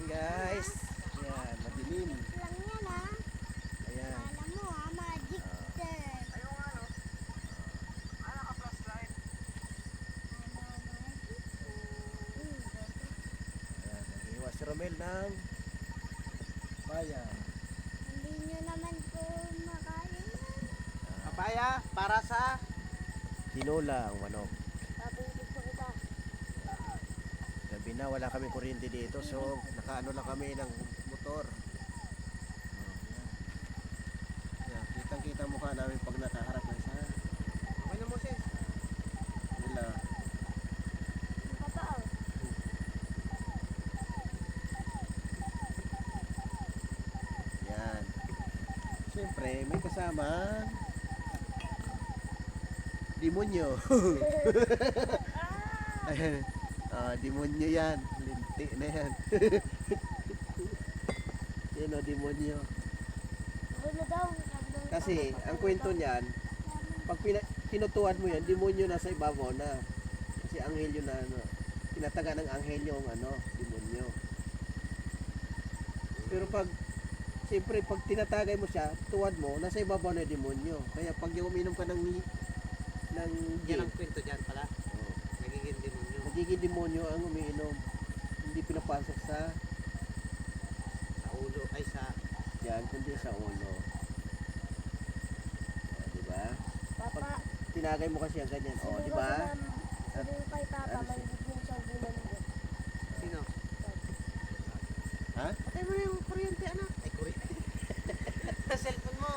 guys. Ayan, madilim. Lang yan ha. Ayan. Alam mo ha, magic sir. Ayaw nga no? Ah, naka-flashlight. Ano, magic sir. Ayan, nag-iwas si Romel ng paya. Hindi nyo naman po makaya yan. Papaya, para sa... Tinola ang manok. Sabi gusto kita. Gabi na, wala kami kuryente dito. So, nakaano lang kami ng motor. Ayan, kitang-kita mukha namin pag nakaharap na sa Okay na mo sis. nila. Kapao. Yan. Siyempre, may kasama demonyo. Ayan. Demonyo yan. Linti na yan. Yan o, demonyo. Ako na daw. Kasi, ang kwento niyan, pag tinutuan mo yan, demonyo nasa ibabaw na. Kasi anghel yun na, ano, tinataga ng anghel yung, ano, demonyo. Pero pag, siyempre, pag tinatagay mo siya, tuwad mo, nasa ibabaw na yung demonyo. Kaya pag yung uminom ka ng Yan gin, ang kwento dyan pala. oh, Nagiging demonyo. nagiging demonyo ang umiinom. Hindi pinapasok sa Sa ulo, ay sa... yan, kundi sa ulo. Diba? Papa. Tinagay mo kasi ang ganyan. O, Sabi diba? ko kay Papa, Ano siya? maligid yung sa bulan ko. Sino? Ha? Patay mo na yung kuryente anak. Ay, kuryente. Cellphone mo.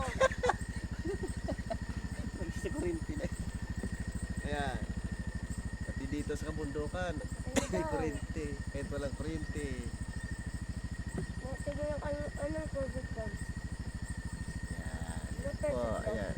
Sa kuryente na. Ayan. Pati dito sa kabundukan, may kuryente. Kahit walang kuryente. Tignan yung anong COVID ko. Ayan. Perfect Po, daw. ayan.